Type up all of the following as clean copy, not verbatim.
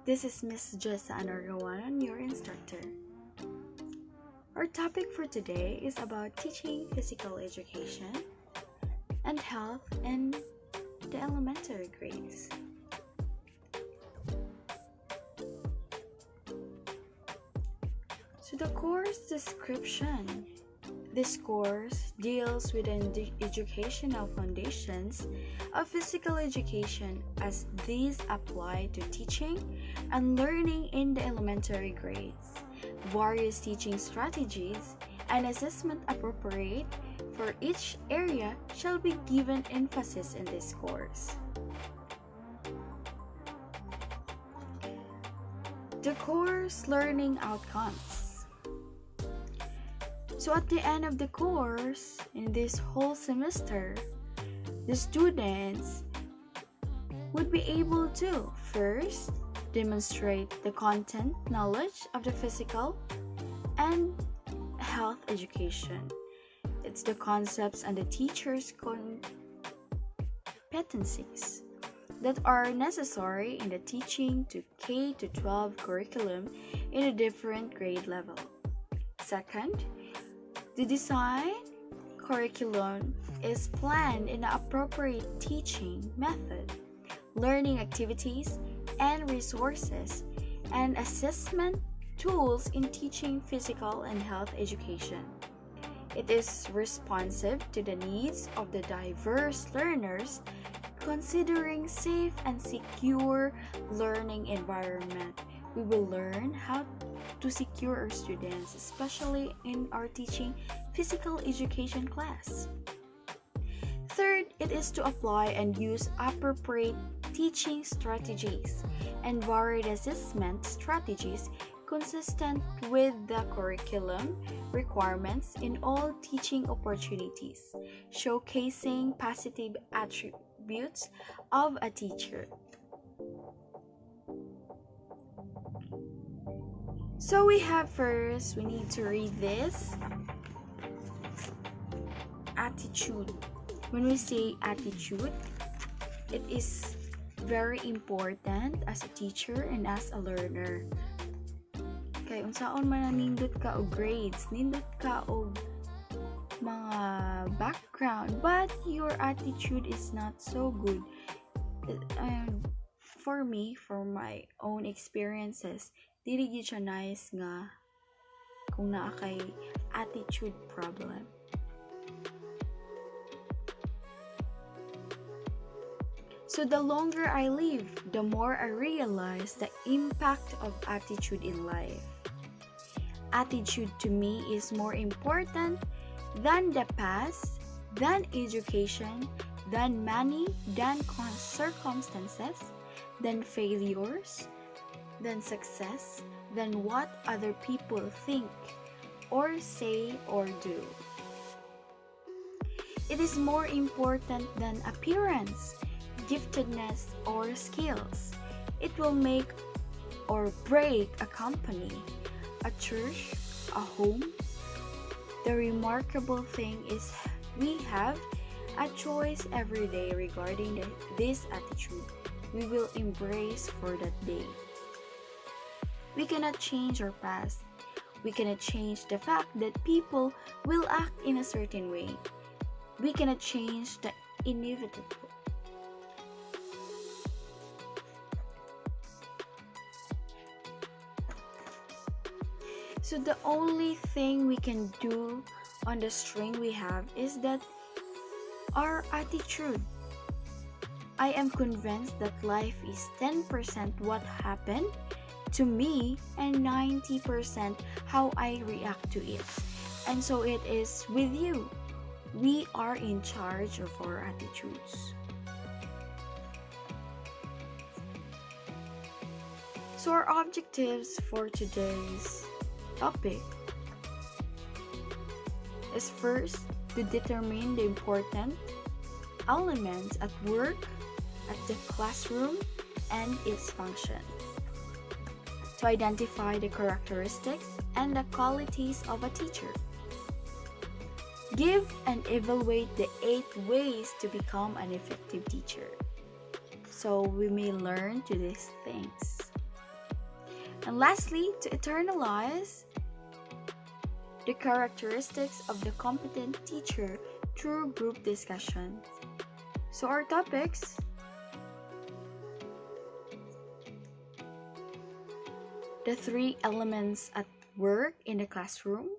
This is Miss Jessa Anargawanan, your instructor. Our topic for today is about teaching physical education and health in the elementary grades. So the course description. This course deals with the educational foundations of physical education as these apply to teaching and learning in the elementary grades. Various teaching strategies and assessment appropriate for each area shall be given emphasis in this course. The course learning outcomes. So at the end of the course, in this whole semester, the students would be able to first demonstrate the content knowledge of the physical and health education. It's the concepts and the teacher's competencies that are necessary in the teaching to K to 12 curriculum in a different grade level. Second, the design curriculum is planned in an appropriate teaching method, learning activities and resources, and assessment tools in teaching physical and health education. It is responsive to the needs of the diverse learners, considering safe and secure learning environment. We will learn how to secure our students, especially in our teaching physical education class. Third, it is to apply and use appropriate teaching strategies and varied assessment strategies consistent with the curriculum requirements in all teaching opportunities, showcasing positive attributes of a teacher. So we need to read this. Attitude. When we say attitude, it is very important as a teacher and as a learner. Kay unsaon man nindot ka og grades, nindot ka og mga background, but your attitude is not so good. For me, for my own experiences, dili gyud siya nice nga kung naa kay attitude problem. So the longer I live, the more I realize the impact of attitude in life. Attitude to me is more important than the past, than education, than money, than circumstances, than failures, than success, than what other people think or say or do. It is more important than appearance, giftedness, or skills. It will make or break a company, a church, a home. The remarkable thing is we have a choice every day regarding this attitude we will embrace for that day. We cannot change our past. We cannot change the fact that people will act in a certain way. We cannot change the inevitable. So the only thing we can do on the string we have is that our attitude. I am convinced that life is 10% what happened to me and 90% how I react to it. And so it is with you. We are in charge of our attitudes. So our objectives for today's topic is first to determine the important elements at work, at the classroom, and its function. To identify the characteristics and the qualities of a teacher. Give and evaluate the 8 ways to become an effective teacher. So we may learn to these things. And lastly, to internalize the characteristics of the competent teacher through group discussions. So our topics: the 3 elements at work in the classroom,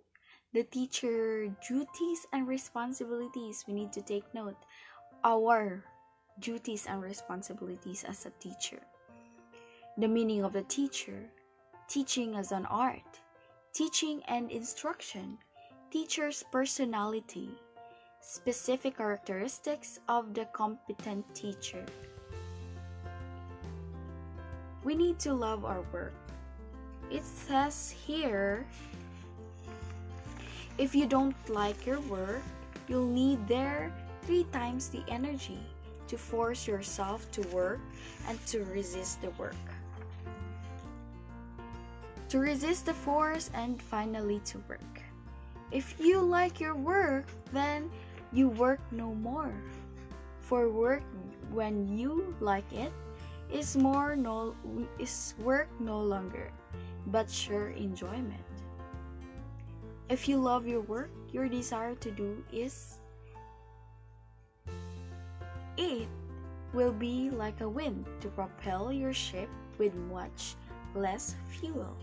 the teacher duties and responsibilities. We need to take note our duties and responsibilities as a teacher. The meaning of the teacher, teaching as an art, teaching and instruction, teacher's personality, specific characteristics of the competent teacher. We need to love our work. It says here, if you don't like your work, you'll need there 3 times the energy to force yourself to work and to resist the work. To resist the force and finally to work. If you like your work, then you work no more. For work, when you like it, is work no longer, but sheer enjoyment. If you love your work, your desire to do it will be like a wind to propel your ship with much less fuel.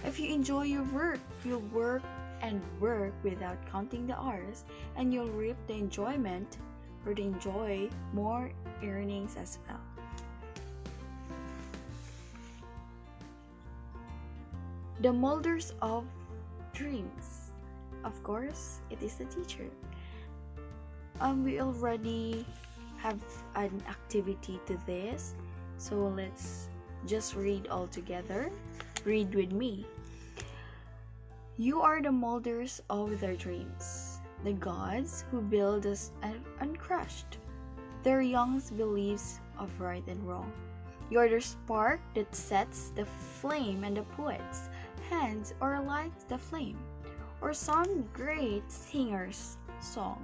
If you enjoy your work, you'll work and work without counting the hours, and you'll reap the enjoyment or enjoy more earnings as well. The Mulders of Dreams. Of course, it is the teacher. We already have an activity to this, so let's just read all together. Read with me. You are the molders of their dreams, the gods who build us uncrushed, their young beliefs of right and wrong. You are the spark that sets the flame in the poet's hands or lights the flame, or some great singer's song.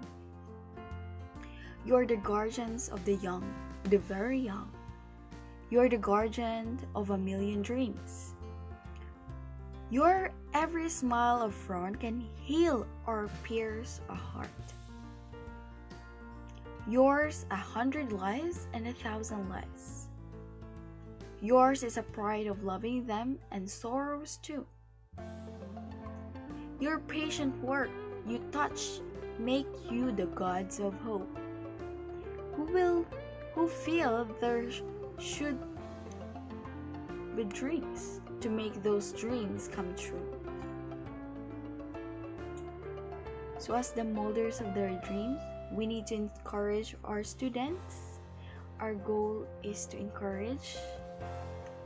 You are the guardians of the young, the very young. You are the guardian of a million dreams. Your every smile of front can heal or pierce a heart. Yours 100 lives and 1,000 lives. Yours is a pride of loving them and sorrows too. Your patient work you touch make you the gods of hope. Who feel there should be dreams to make those dreams come true. So as the molders of their dreams, we need to encourage our students. Our goal is to encourage.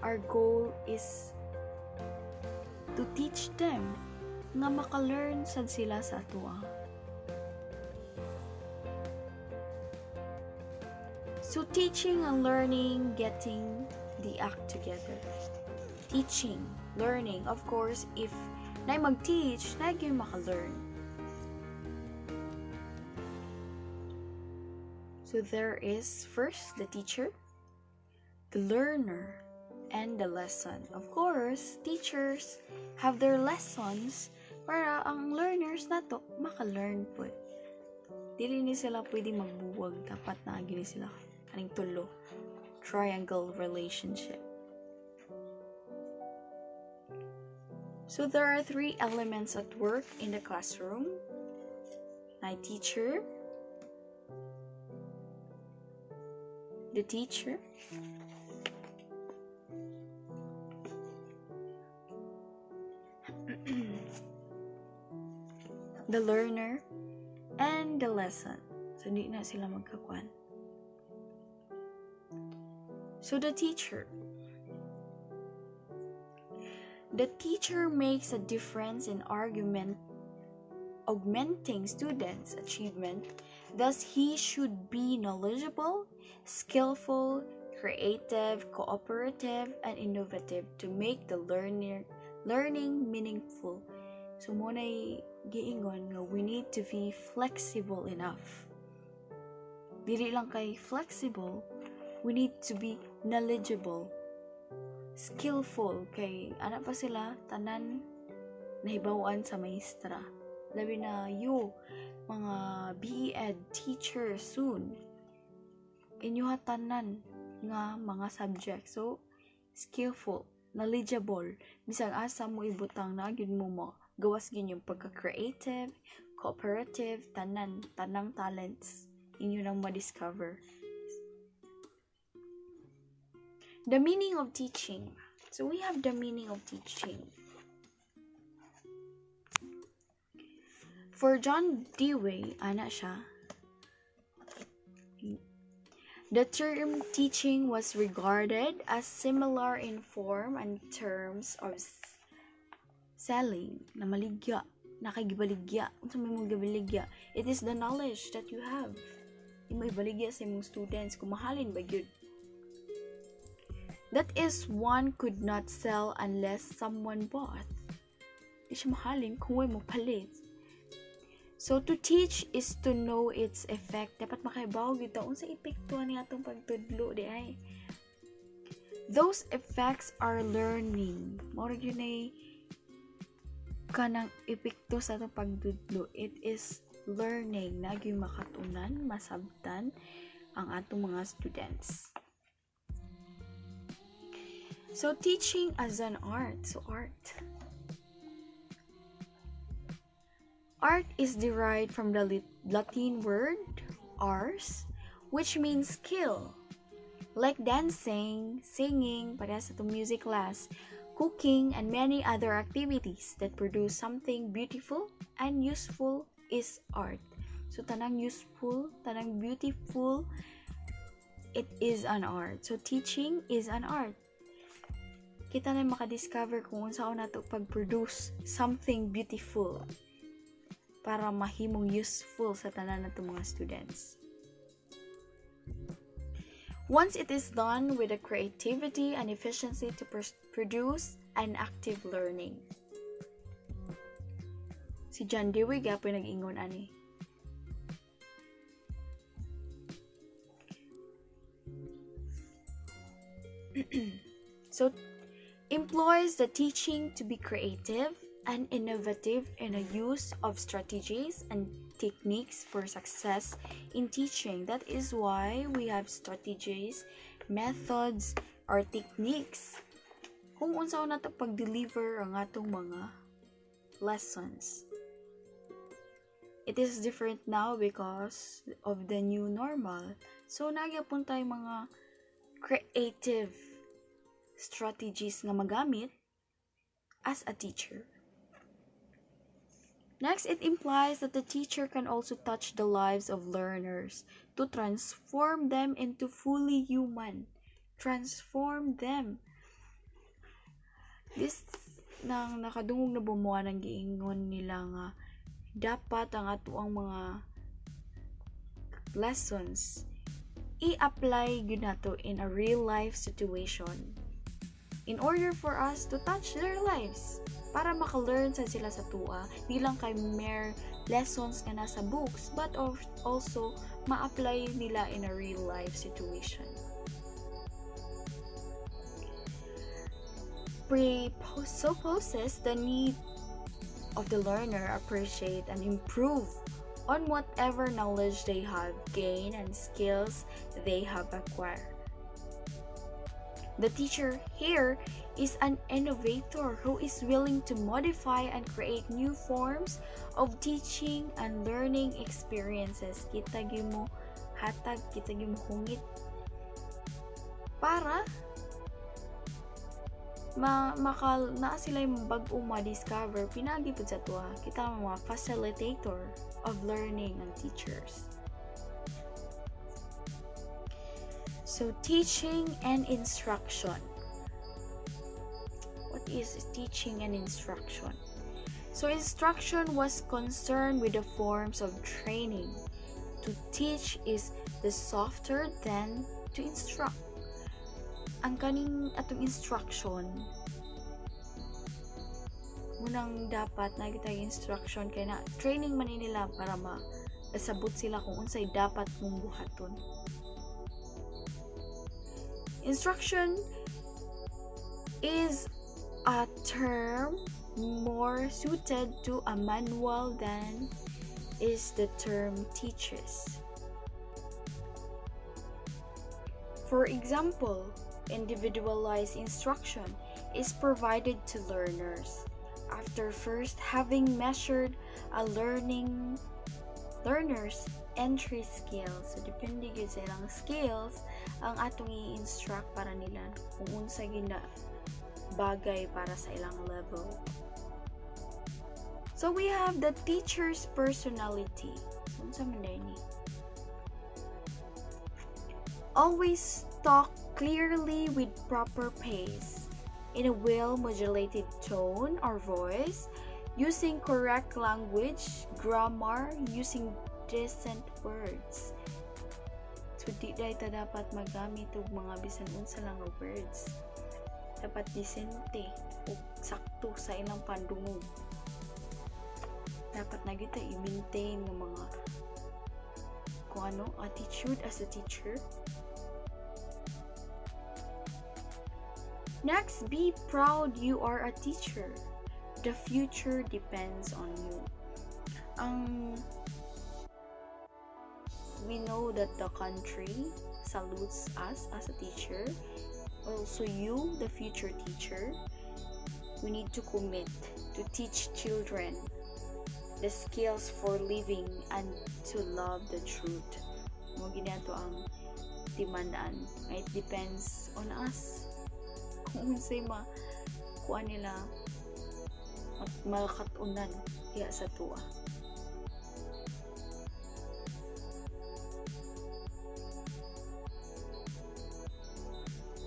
Our goal is to teach them nga maka-learn sad sila sa atuwa. So teaching and learning, getting the act together. Teaching, learning, of course, if na mag-teach, na yung maka-learn. So there is first the teacher, the learner, and the lesson. Of course, teachers have their lessons para ang learners na to maka-learn po. Dili ni sila pwede magbuwag, dapat na gini sila kaning tulo. Triangle relationship. So there are 3 elements at work in the classroom. My teacher, the teacher, the learner, and the lesson. So hindi na sila magkakuan. So the teacher. The teacher makes a difference in augmenting students' achievement. Thus, he should be knowledgeable, skillful, creative, cooperative, and innovative to make the learning meaningful. So muna giingon nga we need to be flexible enough. Dili lang kay flexible, we need to be knowledgeable. skillful kay ana pa sila tanan nahibawan sa maestra. Labi na you mga BE Ed teacher soon. Inyo tanan nga mga subject. So skillful, knowledgeable, bisag asa mo ibutang na gyud mo gawas gyud yung pagka-creative, cooperative, tanang talents inyo nang ma-discover. The meaning of teaching. So we have the meaning of teaching. For John Dewey, ana siya, the term teaching was regarded as similar in form and terms of selling, na maligya, nakagibaligya. Unsa may mong gibaligya? It is the knowledge that you have. Imo ibaligya sa imong students kung mahalin ba gyud. That is, one could not sell unless someone bought. Di siya mahalin kung way mo palit. So to teach is to know its effect. Dapat makaibaw gyud ta unsa epekto ni atong pagtudlo di ay. Those effects are learning. Mao gyud nay kanang epekto sa atong pagtudlo. It is learning na gyud makatunan, masabtan ang atong mga students. So teaching as an art. So art. Art is derived from the Latin word ars, which means skill. Like dancing, singing, parehas sa music class, cooking, and many other activities that produce something beautiful and useful is art. So tanang useful, tanang beautiful, it is an art. So teaching is an art. Kita na makadiscover kung unsaon nato pag-produce something beautiful para mahimong useful sa tanan nato mga students. Once it is done with the creativity and efficiency to produce an active learning. Si John Dewey gapoy nag-ingon ani. So employs the teaching to be creative and innovative in the use of strategies and techniques for success in teaching. That is why we have strategies, methods, or techniques kung unsaon nato pag-deliver ang atong mga lessons. It is different now because of the new normal. So nagyapon tay mga creative strategies nga magamit as a teacher. Next, it implies that the teacher can also touch the lives of learners to transform them into fully human. Transform them. This nang nakadungog na bumuha ng giingon nila nga dapat ang atuang mga lessons i-apply gyud nato in a real life situation in order for us to touch their lives para maka-learn sa sila sa tua, di lang kay mere lessons nga nasa books but also ma-apply nila in a real life situation. Presupposes the need of the learner appreciate and improve on whatever knowledge they have gained and skills they have acquired. The teacher here is an innovator who is willing to modify and create new forms of teaching and learning experiences. Kita gyud mo hatag, kita gyud mo hungit para naa sila yung bag-ong ma-discover, pinagi po sa tuwa. Kita mga facilitator of learning and teachers. So, teaching and instruction. What is teaching and instruction? So, instruction was concerned with the forms of training. To teach is the softer than to instruct. Ang kaning atong instruction, unang dapat na kita instruction kay na training man nila para masabot sila kung unsay dapat mong buhaton. Instruction is a term more suited to a manual than is the term teaches. For example, individualized instruction is provided to learners after first having measured a learner's entry skills. So depende gyud sa ilang skills ang atong i-instruct para nila kung unsa gina bagay para sa ilang level. So we have the teacher's personality. So unsa man ni? Always talk clearly with proper pace, in a well-modulated tone or voice, using correct language, grammar, using decent words. So di ta dapat magamit og mga bisan unsa lang nga words. Dapat disente ug sakto sa ilang pandungog. Dapat na kita i-maintain ng mga kung ano attitude as a teacher. Next, be proud you are a teacher. The future depends on you. We know that the country salutes us as a teacher. Also you, the future teacher, we need to commit to teach children the skills for living and to love the truth. Mo ginadto ang timan-an. It depends on us. Kung unsay kuan nila at malakatunan diha sa tuwa.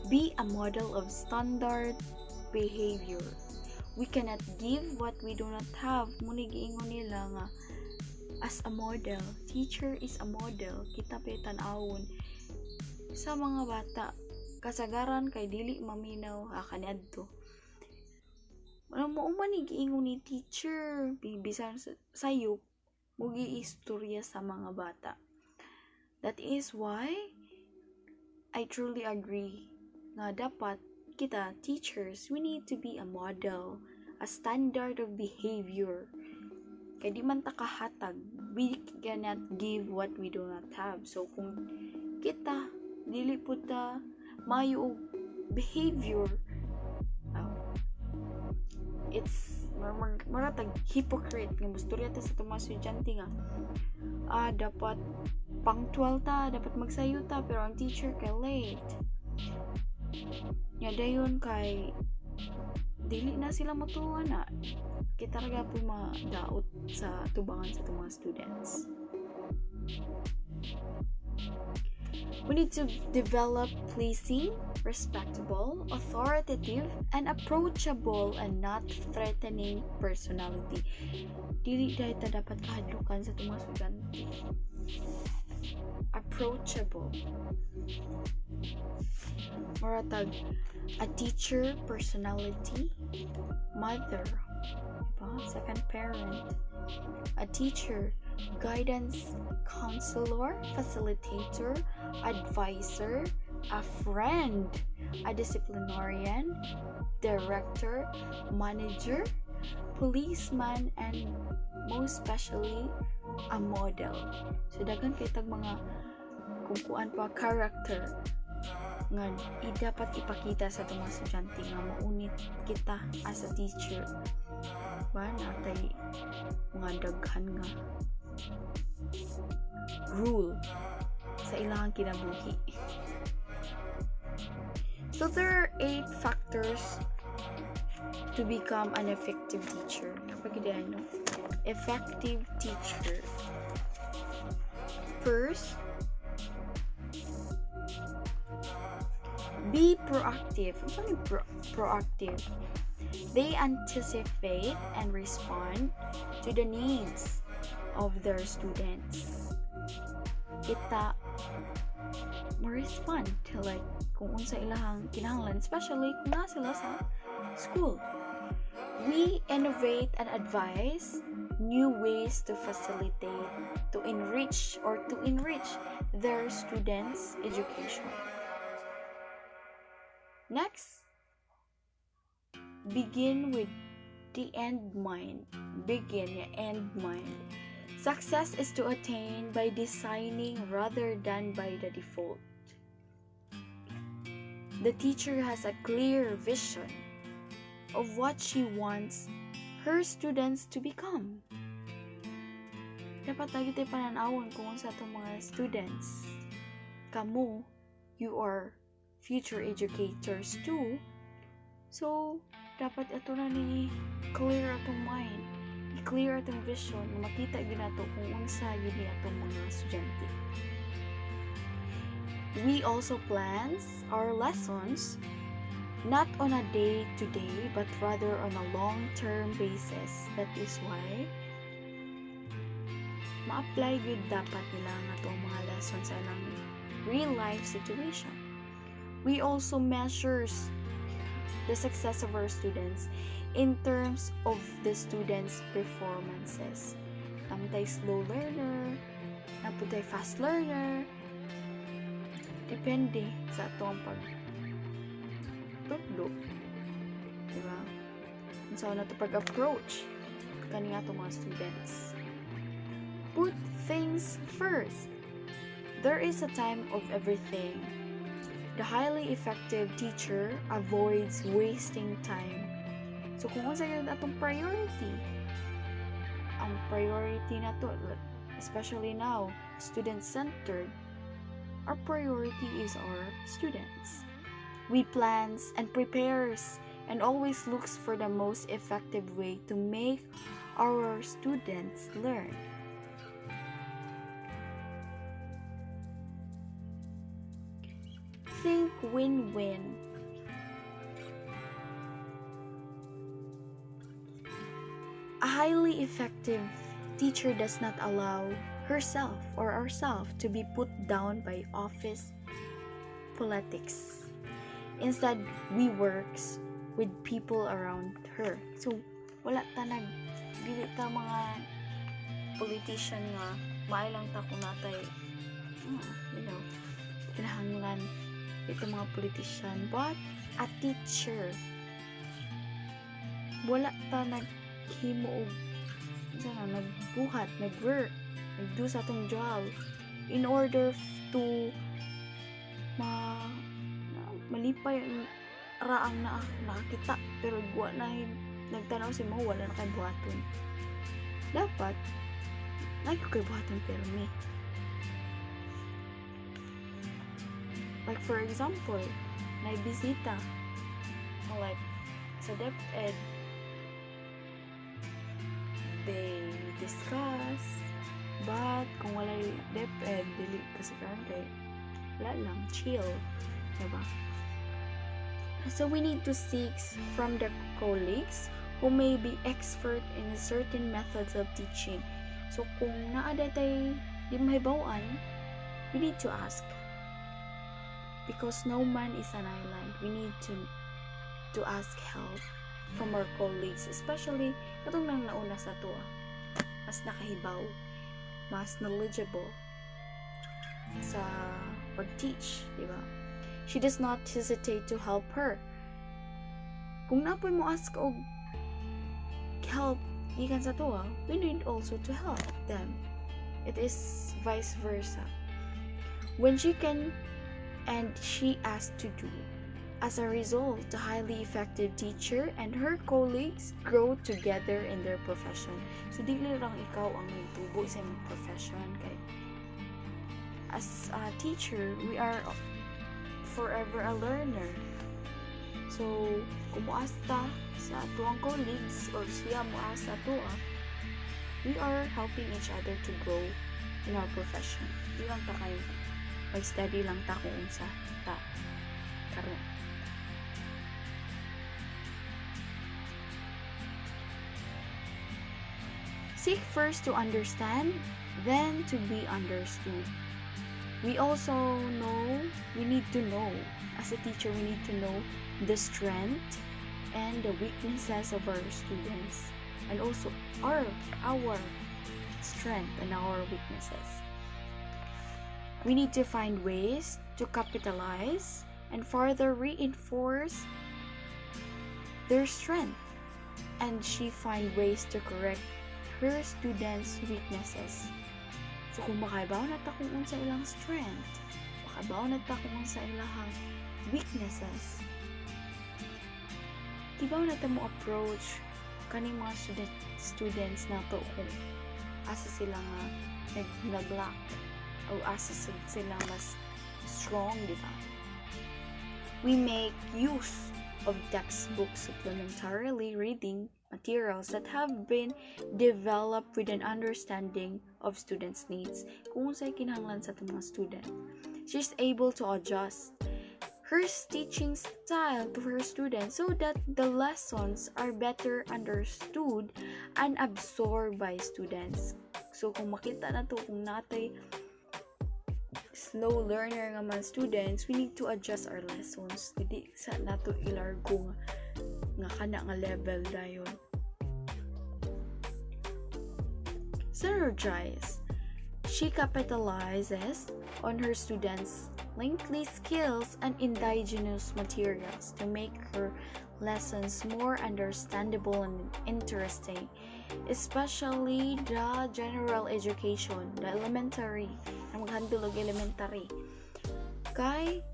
Be a model of standard behavior. We cannot give what we do not have. Muna giingon nila nga as a model, teacher is a model. Kita pa tan-awon sa mga bata. Kasagaran kay dili maminaw kaniadto. Ano mo man giingon ni teacher, bisan sayop mugi istorya sa mga bata. That is why I truly agree nga dapat kita teachers, we need to be a model, a standard of behavior. Kay di man ta kahatag, we cannot give what we do not have. So kung kita dili pud ta mayo behavior, it's maratag hypocrite nga mustorya ta sa itong mga estudyante nga dapat punctual ta, dapat magsayo ta, pero ang teacher kay late nga dayon kay dili na sila matuwa na kita raga po madaot sa tubangan sa itong mga students. We need to develop pleasing, respectable, authoritative, and approachable and not threatening personality. Dili dahil ta dapat kahadlukan sa itong mga estudyante. Approachable. Maratag, a teacher personality, mother, second parent, a teacher, guidance counselor, facilitator, advisor, a friend, a disciplinarian, director, manager, policeman, and most especially a model. So daghan kay tag mga kung pa character nga dapat ipakita sa itong mga estudyante nga maunit kita as a teacher. Natay mga daghan nga rule sa ilang kinabuhi. So there are 8 factors to become an effective teacher. Effective teacher. First, be proactive. What is proactive? They anticipate and respond to the needs of their students. Kita ma-respond to like kung unsa ilahang kinahanglan, especially kung na sila sa school. We innovate and advise new ways to facilitate, to enrich their students' education. Next, begin with the end mind. End mind. Success is to attain by designing rather than by the default. The teacher has a clear vision of what she wants her students to become. Dapat lagi tayo pananawon kung sa itong mga students. Kamu, you are future educators too. So, dapat ito na ni clear atong mind, i-clear atong vision, na makita yun nato kung unsa yun atong mga estudyante. We also plans our lessons not on a day-to-day but rather on a long-term basis. That is why ma-apply good dapat nila nga itong mga lessons sa ilang real-life situation. We also measures the success of our students in terms of the students' performances. Namun slow learner, namun fast learner, depende sa atong pag-look. Diba? So, na ito pag-approach kani nga itong mga students. Put things first. There is a time of everything. The highly effective teacher avoids wasting time. So, kung unsa yun atong priority, ang priority na to, especially now, student-centered, our priority is our students. We plans and prepares and always looks for the most effective way to make our students learn. Think win-win. A highly effective teacher does not allow herself or ourselves to be put down by office politics. Instead, we works with people around her. So, wala ta dili ta mga politician nga mailang ta kung natay kinahanglan ito mga politician, but a teacher. Wala ta naghimo og nagbuhat, nagwork, nagdo sa atong job in order to malipay ang raang na nakakita pero guwa na nagtanaw si mo wala na kay buhaton. Dapat kay buhaton pero me. Like for example, may bisita like sa DepEd, they discuss, but kung wala DepEd, dili kasi kay wala lang, chill, diba? So we need to seek from the colleagues who may be expert in certain methods of teaching. So kung naada tayo di mahibawan, we need to ask. Because no man is an island. We need to ask help from our colleagues, especially katong nang nauna sa to. Mas nakahibaw, mas knowledgeable sa pag-teach, di ba? She does not hesitate to help her. Kung napoy mo ask og help ikan sa to, we need also to help them. It is vice versa. When she can and she asked to do. As a result, the highly effective teacher and her colleagues grow together in their profession. So, di lang ikaw ang nagtubo sa imong profession. Kay as a teacher, we are forever a learner. So, kung muasta sa atuang colleagues or siya muasta atoa, we are helping each other to grow in our profession. Di lang ta kayo mag-study lang ta kung unsa ta karon. Seek first to understand, then to be understood. We also need to know, as a teacher, we need to know the strength and the weaknesses of our students, and also our strength and our weaknesses. We need to find ways to capitalize and further reinforce their strength, and she find ways to correct her students' weaknesses. So kung makaibaw na ta kung unsa ilang strength, makaibaw na ta kung unsa ilang weaknesses, kibaw na ta mo approach kaning mga students na to kung asa sila nga nag-lack o asa sila mas strong, di ba? We make use of textbook supplementary reading materials that have been developed with an understanding of students' needs. Kung unsay kinahanglan sa mga student, she's able to adjust her teaching style to her students so that the lessons are better understood and absorbed by students. So kung makita na to, kung natay slow learner nga man students, we need to adjust our lessons. Hindi sa nato ilargo nga kana nga level dayon. Synergize. She capitalizes on her students' lengthy skills and indigenous materials to make her lessons more understandable and interesting, especially the general education, the elementary, ang maghandulog elementary. Kay,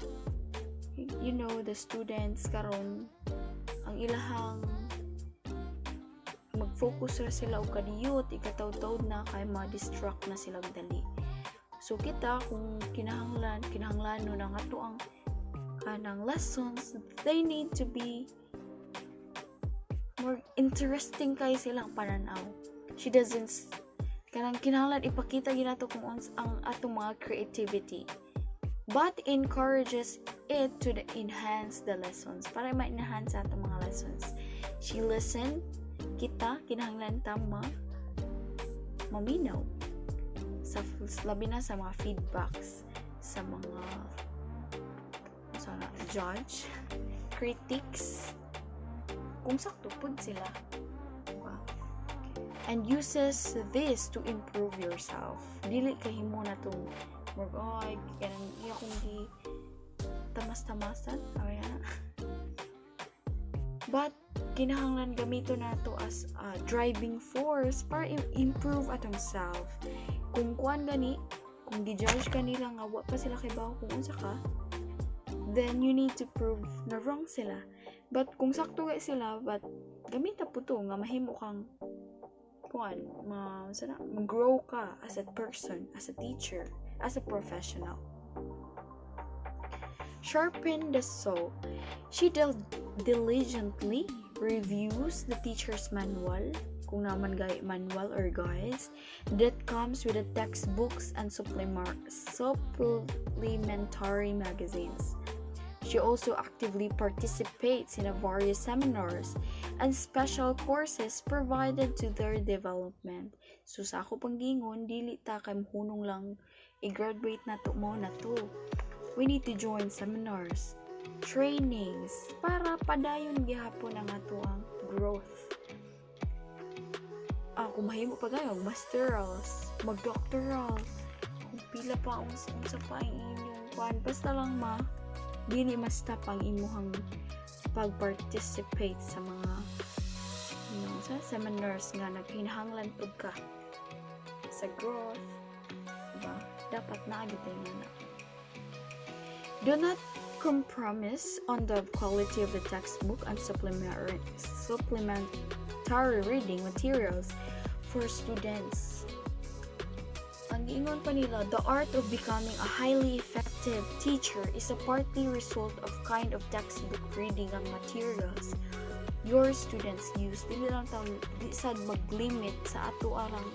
the students karon ang ilahang mag-focus sila o kadiyot, ikataw-taw na kay ma-distract na silang dali. So kita kung kinahanglan no na nga to ang kanang lessons, they need to be more interesting kay silang pananaw. She doesn't kanang kinahanglan ipakita ginato kung ang atong mga creativity, but encourages it to enhance the lessons para ma-enhance atong mga lessons. She listen, kita kinahanglan ta maminaw sa labi na sa mga feedbacks sa mga judge, critics, kung sakto pud sila, diba? And uses this to improve yourself. Dili kahimo na tong kanang iya kung di tamas-tamasan, but kinahanglan gamito na to as a driving force para improve atong self. Kung kuan gani, kung gi-judge ka nila nga wa pa sila kay bawo kung unsa ka, then you need to prove na wrong sila. But kung sakto kay sila, but gamita po to nga mahimo kang kuan, mag-grow ka as a person, as a teacher, as a professional. Sharpen the saw. She diligently reviews the teacher's manual, kung naman manual or guides, that comes with the textbooks and supplementary magazines. She also actively participates in various seminars and special courses provided to their development. So sa ako panggingon, dili ta kay hunong lang i-graduate na to mo na to. We need to join seminars, trainings, para padayon gihapon ang ato ang growth. Kung mahimo pa kayo, masterals, mag-doctoral, kung pila pa unsa pa ang inyong kuan, basta lang dili ma-stop ang imuhang pag-participate sa mga sa seminars nga naghinahanglan pud ka sa growth, diba? Dapat naagitay na. Do not compromise on the quality of the textbook and supplementary reading materials for students. Ang giingon pa nila, the art of becoming a highly effective teacher is a partly result of kind of textbook reading and materials your students use. Dili lang tayo di sad mag-limit sa ato arang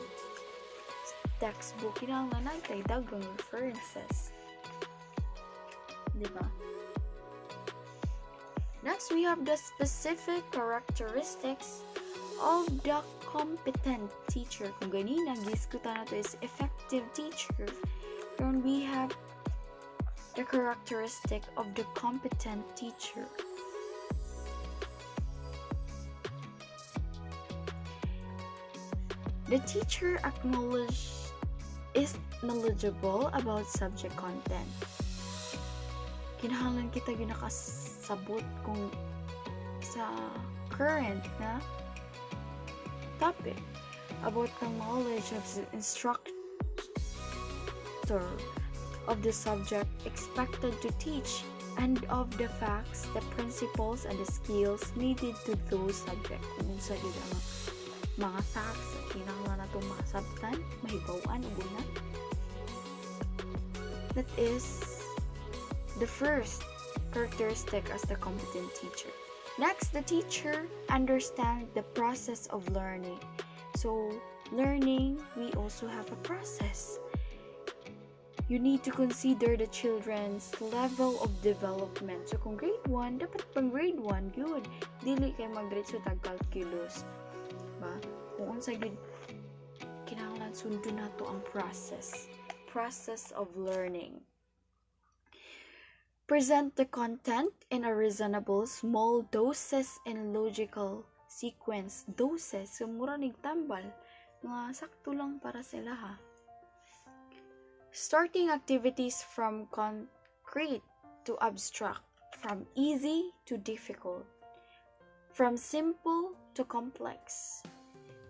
textbook. Kinahanglan natin daghang references, diba? Next, we have the specific characteristics of the competent teacher. Kung ganina, giskutan na to is effective teacher. Then we have the characteristic of the competent teacher. The teacher is knowledgeable about subject content. Kinahanglan kita yun nakasabot kung sa current na topic about the knowledge of the instructor of the subject expected to teach and of the facts, the principles, and the skills needed to those subject. Kung sa mga facts, kinahanglan na itong masabtan, mahibawan, uguna. That is the first characteristic as the competent teacher. Next, the teacher understands the process of learning. So, learning, we also have a process. You need to consider the children's level of development. So, kung grade 1, dapat pang grade 1, good. Dili kayo mag-diretso tag calculus. Ba? Kung unsa good, kinahanglan sundo na to ang process. Process of learning. Present the content in a reasonable small doses and logical sequence. Doses, so mura nigtambal. Nga sakto lang para sila ha. Starting activities from concrete to abstract, from easy to difficult, from simple to complex,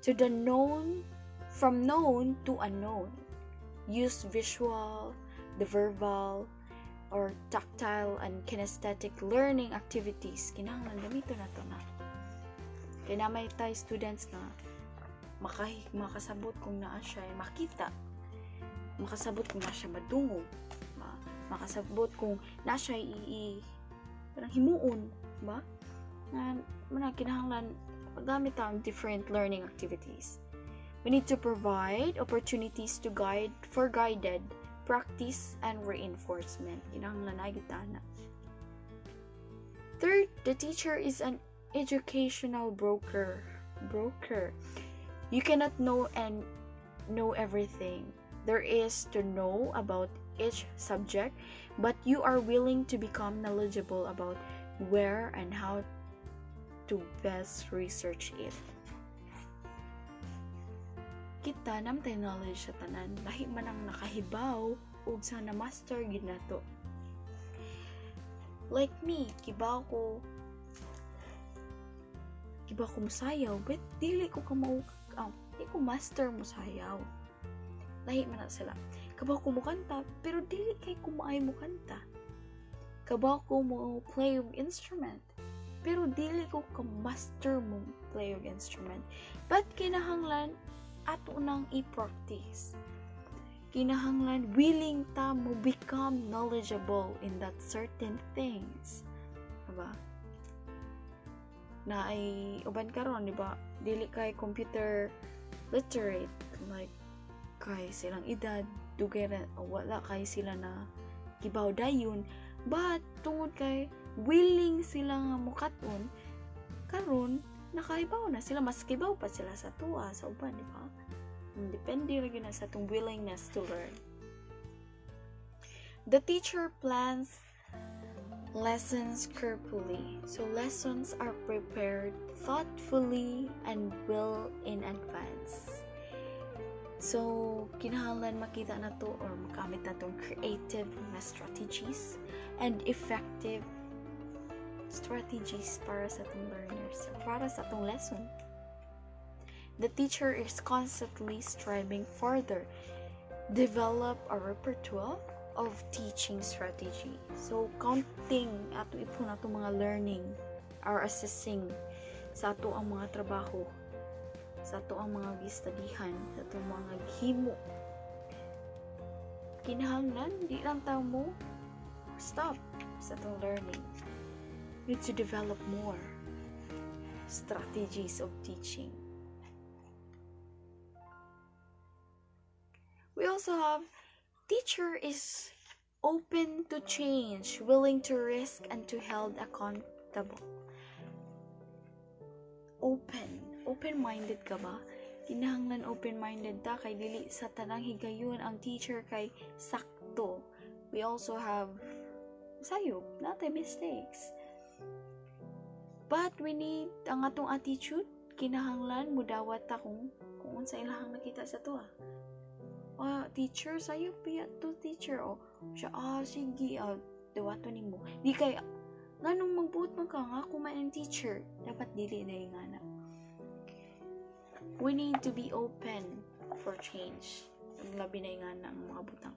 to the known, from known to unknown. Use visual, the verbal, or tactile and kinesthetic learning activities. Kinahanglan gamito na to na. Kaya na may tayo students nga makasabot kung naa siya makita. Makasabot kung na siya madungog, makasabot kung na siya parang himuon, ba? Na kinahanglan gamit ang different learning activities. We need to provide opportunities to guided practice and reinforcement. Kinahanglan na gitana. Third, the teacher is an educational broker. You cannot know everything there is to know about each subject, but you are willing to become knowledgeable about where and how to best research it. Kita namtay knowledge sa tanan, lahi man ang nakahibaw ug sa na master gid nato. Like me, kibaw ko musayaw, but dili ko master musayaw. Lahi man na sila. Kabaw ko mo kanta, pero dili kay kumaayo mo kanta. Kabaw ko mo play yung instrument, pero dili ko ka-master mo play yung instrument. But kinahanglan ato nang i-practice. Kinahanglan willing ta mo become knowledgeable in that certain things. Diba? Na ay uban karon, diba? Dili kay computer literate, like kay silang edad, dugay na wala kay sila na kibaw dayon, but tungod kay willing sila nga mukaton karon nakaibaw na sila, mas kibaw pa sila sa tuwa sa uban, di ba? Depende rin na sa itong willingness to learn. The teacher plans lessons carefully. So lessons are prepared thoughtfully and well in advance. So, kinahanglan makita na to or makamit na tong creative na strategies and effective strategies para sa itong learners, para sa itong lesson. The teacher is constantly striving further, develop a repertoire of teaching strategy. So, counting ato ipon ato mga learning or assessing sa ato ang mga trabaho, sa ato ang mga gistadihan, sa ato mga himo. Kinahanglan, di lang tao mo stop sa atong learning. You need to develop more strategies of teaching. We also have teacher is open to change, willing to risk, and to held accountable. Open-minded ka ba? Kinahanglan open-minded ta kay dili sa tanang higayon ang teacher kay sakto. We also have sayop, natay mistakes. But we need ang atong attitude, kinahanglan mudawat ta kung unsa ilahang nakita sa tuwa. Teacher, sayop piya to teacher. Siya, sige, dawato nimo. Di kay Nganong magbuot man ka nga kung man ang teacher, dapat dili na yung anak. We need to be open for change. Ang labi na yung anak ang mga butang.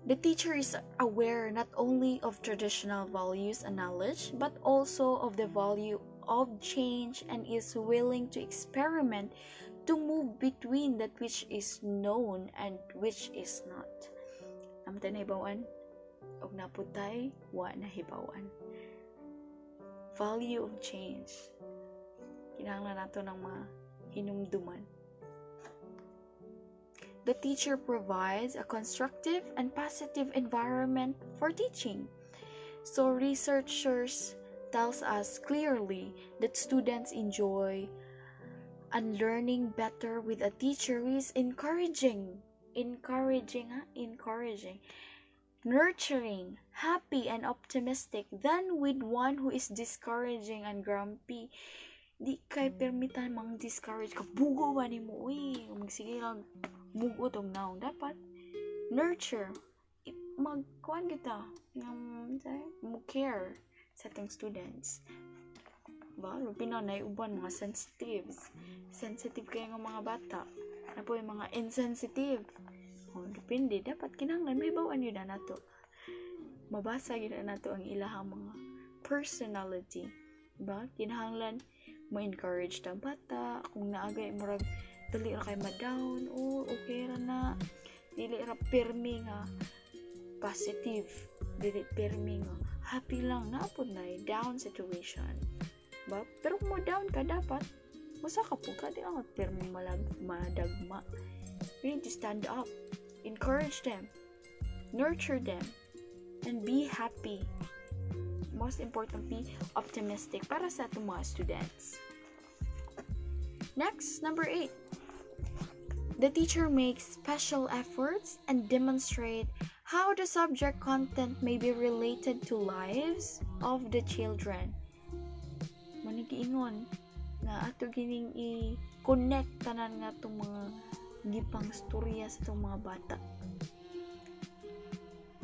The teacher is aware not only of traditional values and knowledge, but also of the value of change and is willing to experiment to move between that which is known and which is not. Namta na hibawan? Og naputay, wa na hibawan. Value of change. Kinahanglan nato ng mga hinumduman. The teacher provides a constructive and positive environment for teaching. So researchers tells us clearly that students enjoy and learning better with a teacher who is encouraging, nurturing, happy and optimistic than with one who is discouraging and grumpy. Di kay permitan mang discourage ka, bugo ba ni mo, sige lang, mugo tong naon. Dapat, nurture, magkuhan kita, care sa ating students. Ba, pinanay uban mga sensitives. Sensitive kayo ng mga bata. Na po yung mga insensitive. Depende, dapat kinahanglan, may bawaan yun na nato. Mabasa yun na nato ang ilahang mga personality. Ba, kinahanglan, ma-encourage ta bata, kung naagay murag dali ra kay ma-down, okay ra na, dili ra pirmi nga positive, dili pirmi nga happy lang, naapod na down situation, ba? Pero kung mo down ka, dapat masa ka po ka, di lang pirmi madagma. You need to stand up, encourage them, nurture them, and be happy. Most importantly, optimistic para sa ating mga students. Next, number 8. The teacher makes special efforts and demonstrate how the subject content may be related to lives of the children. Manigiingon na ato gining i-connect tanan nga itong mga gipang storya sa itong mga bata.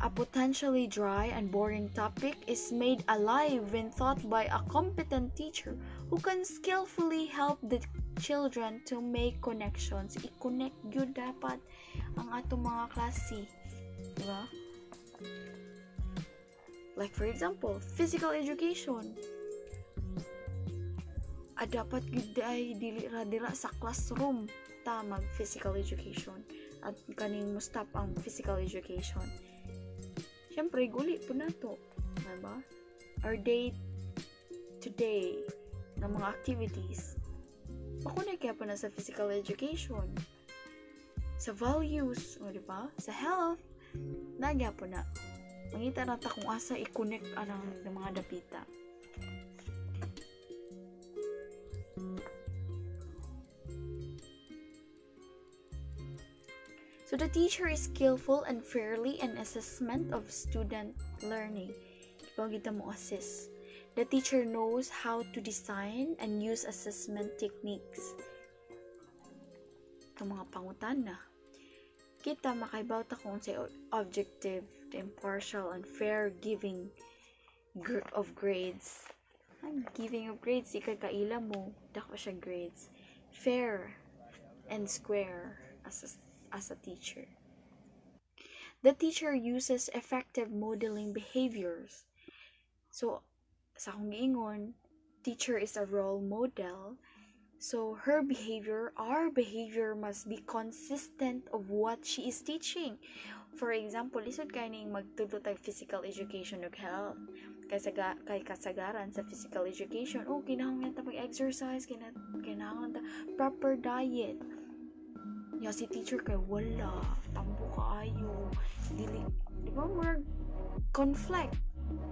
A potentially dry and boring topic is made alive when taught by a competent teacher who can skillfully help the children to make connections. I-connect yun dapat ang atong mga klase. Diba? Like for example, physical education. Dapat yun ay dili-dira sa classroom ta mag physical education. At kaning mo stop ang physical education. Siyempre, guli po na to. Diba? Our day-to-day na mga activities. Ako na kaya pa na sa physical education. Sa values, diba? Sa health, nagya po na. Mangita na ta kung asa i-connect ng mga dapita. So the teacher is skillful and fairly in assessment of student learning. Ikaw kita mo assess. The teacher knows how to design and use assessment techniques. Ito mga pangutana. Kita makaibaw ta kung sa objective, impartial, and fair giving of grades. Ang giving of grades, ikay kaila mo, dako siya grades. Fair and square as a teacher. The teacher uses effective modeling behaviors. So, sa akong giingon, teacher is a role model. So, our behavior must be consistent of what she is teaching. For example, lisod kay ning magtudlo tag physical education ug health. Kay kasagaran sa physical education, kinahanglan ta mag-exercise, kinahanglan ta proper diet. Ya si teacher kay wala, tambo kaayo, dili, di ba more conflict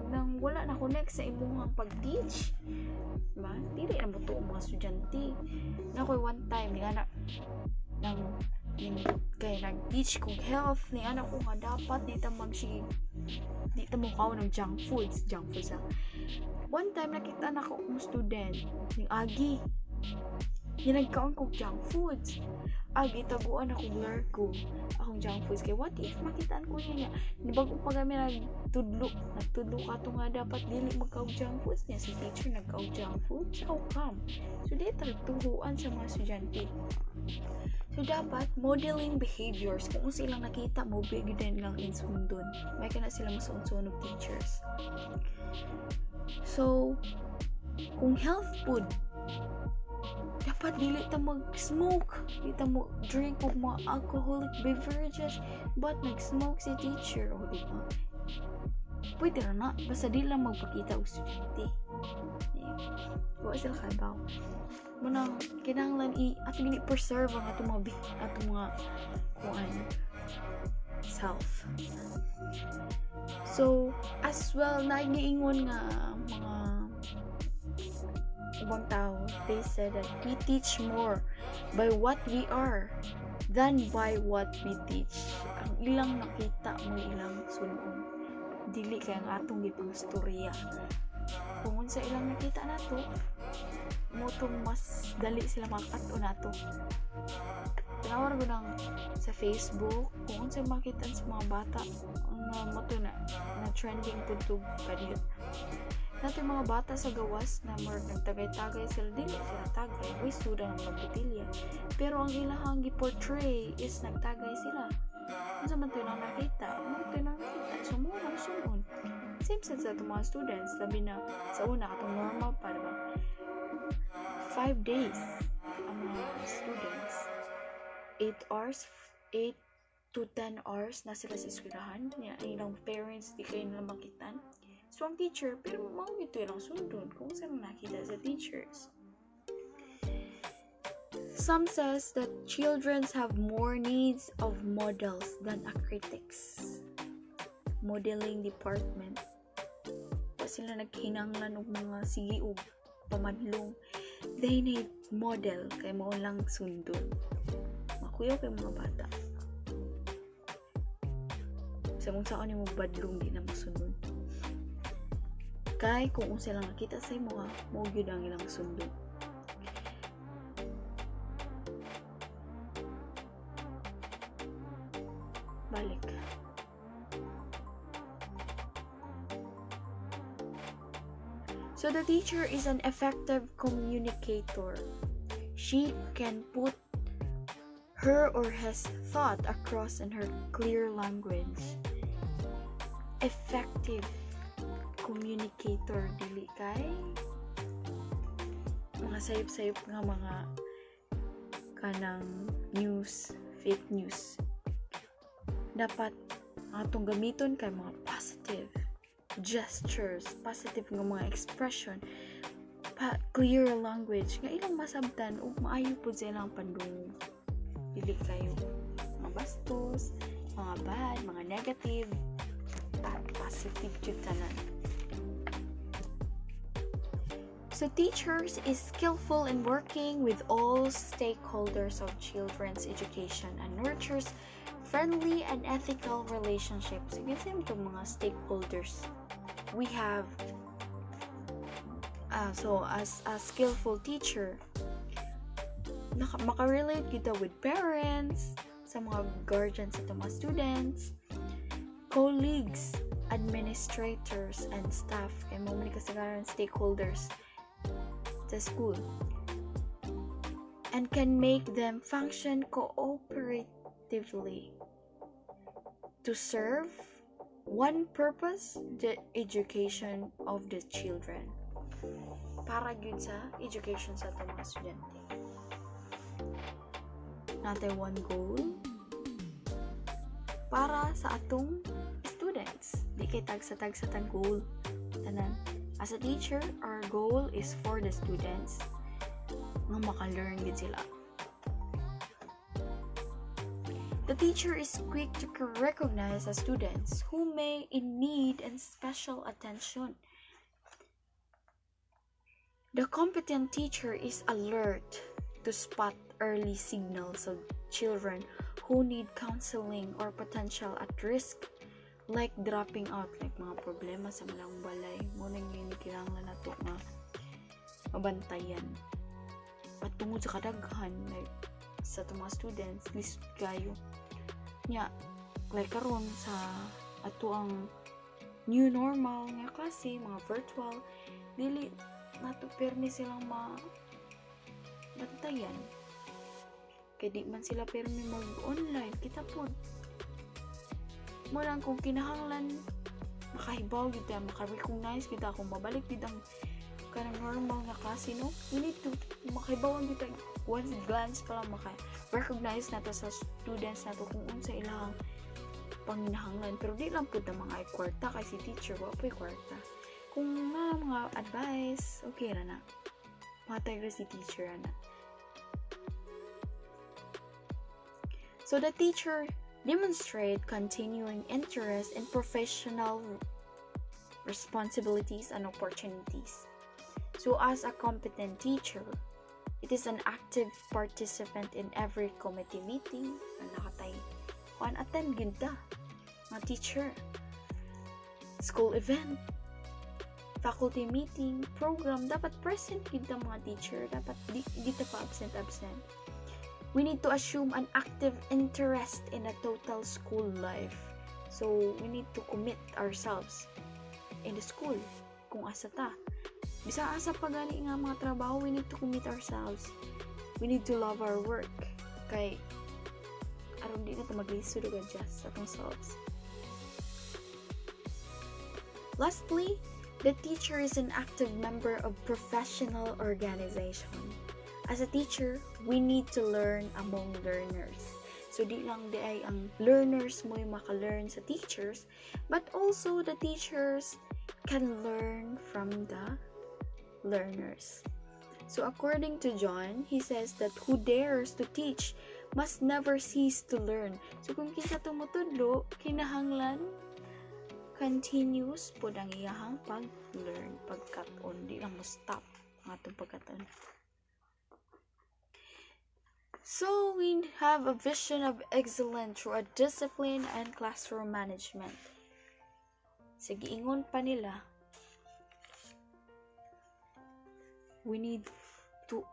nang wala na connect sa imong pag-teach. Diba? Dili na mo to mga estudyante. Na koy one time ni anak nang kay nag-teach kong health ni anak ko nga dapat di ta mo kaon ng junk foods ha. One time nakita na ko ng student ning agi. Nagkaon kong junk foods. gitaguan ako blur ko akong junk foods kay what if makitaan ko niya bagong pa kami nagtudlo ka to nga dapat dili magkaog junk foods niya si teacher nagkaog junk foods how come so di tuhuan sa mga estudyante so dapat modeling behaviors kung silang nakita mo bigyan din lang insundon may kana sila masunod teachers so kung health food dapat dili ta mag-smoke, dili ta mo drink og mga alcoholic beverages, but nag-smoke si teacher, o diba? Pwede na, basta di lang magpakita og estudyante. Huwag sila kabaw. Manang, kinahanglan ating i-preserve ang atong mga self. So, as well, naiingon nga mga ibang tao, they said that we teach more by what we are than by what we teach. Ang ilang nakita mo ilang sunon dili kay ang atong gipang storya kung sa ilang nakita nato mo tong mas dali sila makato nato tinawar ko ng sa Facebook kung sa makita sa mga bata ang moto na trending putog kadiyot nato mga bata sa gawas na more nagtagay-tagay sila dili sila tagay may suda ng magbutilya pero ang ilahang gi-portray is nagtagay sila kung sa man nakita so mo lang sunon same sense sa mga students labi na sa una katong normal para ba 5 days ang mga students 8 to 10 hours na sila sa eskwelahan niya ilang parents di kayo nila makitan so ang teacher pero mao ito lang sundon kung saan nakita sa teachers. Some says that children have more needs of models than a critics. Modeling department. Pa sila naghinanglan og mga sige og pamadlong. They need model kay mao lang sundon. Makuyaw kay mga bata. Sa kung saan mo badlong di na masunod. Kay kung unsa lang nakita sa imo mo gyud ang ilang sundon. Balik. So the teacher is an effective communicator. She can put her or his thought across in her clear language. Effective communicator dili kay mga sayop-sayop nga mga kanang news, fake news. Dapat atong gamiton kay mga positive gestures, positive nga mga expression, clear language nga ilang masabtan ug maayo pud sa ilang pandungog. Dili kayo mga bastos, mga bad, mga negative, positive jud tanan. So teachers is skillful in working with all stakeholders of children's education and nurtures friendly and ethical relationships. Again, itong mga stakeholders. We have so as a skillful teacher, makarelate kita with parents, sa mga guardians sa mga students, colleagues, administrators, and staff. Kaya mo muli kasagaran stakeholders sa school. And can make them function cooperatively to serve one purpose, the education of the children. Para gyud sa education sa atong mga estudyante. Natay one goal para sa atong students. Di kay tag-sa tang goal. Tanan. As a teacher, our goal is for the students nga maka-learn gid sila. The teacher is quick to recognize the students who may in need and special attention. The competent teacher is alert to spot early signals of children who need counseling or potential at risk, like dropping out, like mga problema sa malang balay. Muna yung kailangan na ito nga mabantayan. At tungod sa kadaghan, like sa itong mga students, lisod kayo. Nya, like karon sa ato ang new normal nga klase, mga virtual, dili nato permi silang bantayan. Kaya di man sila permi mag-online, kita po. Mulang kung kinahanglan, makahibaw kita, makarecognize kita, kung mabalik kita kanang normal nga klase, no? We need to makahibawan kita, one glance pa lang maka-recognize nato sa students nato kung unsa ilang panginahanglan. Pero di lang po na mga kwarta kasi teacher, wala po kwarta. Kung mga advice, okay na. Matay na si teacher na. So the teacher demonstrate continuing interest in professional responsibilities and opportunities. So as a competent teacher, it is an active participant in every committee meeting. Nakatay, attend ginta, mga teacher, school event, faculty meeting, program, dapat present ginta mga teacher, dapat di ta pa absent. We need to assume an active interest in a total school life. So, we need to commit ourselves in the school. Kung asa ta. Bisang asa pa gani nga mga trabaho, we need to commit ourselves. We need to love our work. Kay, aron di na ito mag-lisod o adjust sa atong selves. Lastly, the teacher is an active member of professional organization. As a teacher, we need to learn among learners. So, di lang di ay ang learners mo yung maka-learn sa teachers, but also the teachers can learn from the learners. So, according to John, he says that who dares to teach must never cease to learn. So, kung kinsa tumutudlo, kinahanglan continuous po ang iyahang pag-learn, pagkat-on. Di lang mo stop ang atong pagkat-on. So, we have a vision of excellence through a discipline and classroom management. Sa giingon pa nila, we need to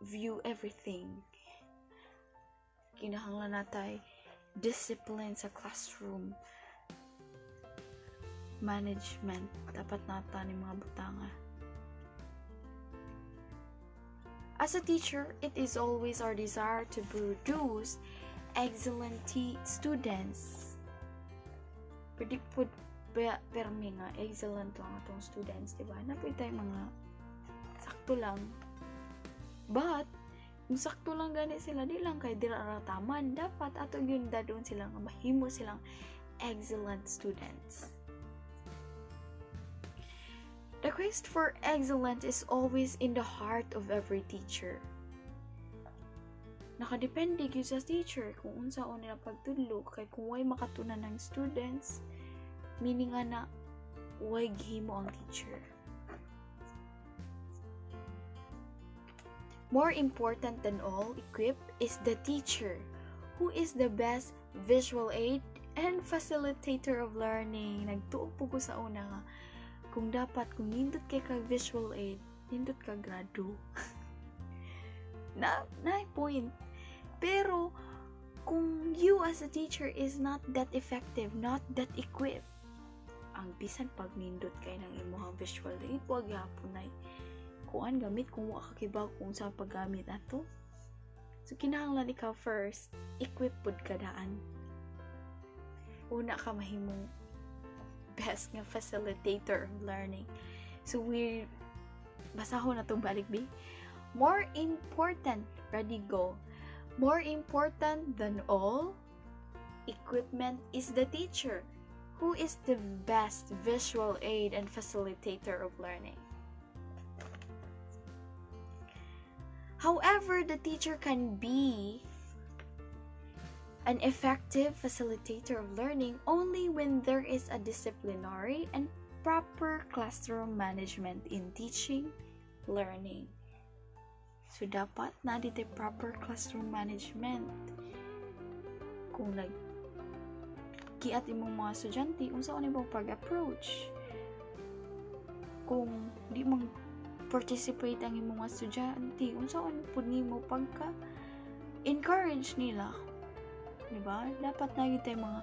view everything. Kinahanglan natay discipline sa classroom management. Dapat nata ni mga butanga. As a teacher, it is always our desire to produce excellent students. Pwede po permi nga excellent lang atong students, diba? Napoy tayo mga sakto lang. But, kung sakto lang gani sila, di lang kay dirarataman. Dapat ato yun dadon sila nga mahimo silang excellent students. The quest for excellence is always in the heart of every teacher. Nakadepende gyud sa teacher kung unsaon nila pagtudlo, kay kung way makatunan ng students, meaning na way gihimo ang teacher. More important than all, equip is the teacher, who is the best visual aid and facilitator of learning. Nagtuog po ko sa una nga, kung nindot kay ka visual aid, nindot ka grado. na point. Pero, kung you as a teacher is not that effective, not that equipped, ang bisan pag nindot kay ng imong visual aid, huwag yapon ay kuan gamit kung wa kakibaw kung saan paggamit ato. So, kinahanglan ikaw first, equip pud ka daan. Una ka mahimong best nga facilitator of learning. So, basahon na itong balik, B. More important, ready, go. More important than all, equipment is the teacher, who is the best visual aid and facilitator of learning. However, the teacher can be an effective facilitator of learning only when there is a disciplinary and proper classroom management in teaching, learning. So, dapat na dito proper classroom management. Kung nagkiat imong mga estudyante, kung saan imong pag-approach. Kung di mong mag-participate ang imong mga estudyante, unsaon pud nimo pagka encourage nila, di ba? Dapat na yun tayo mga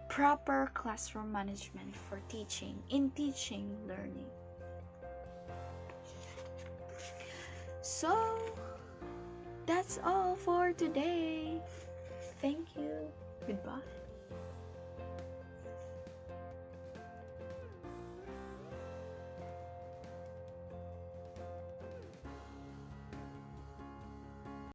proper classroom management for teaching, in teaching learning. So, that's all for today. Thank you. Goodbye.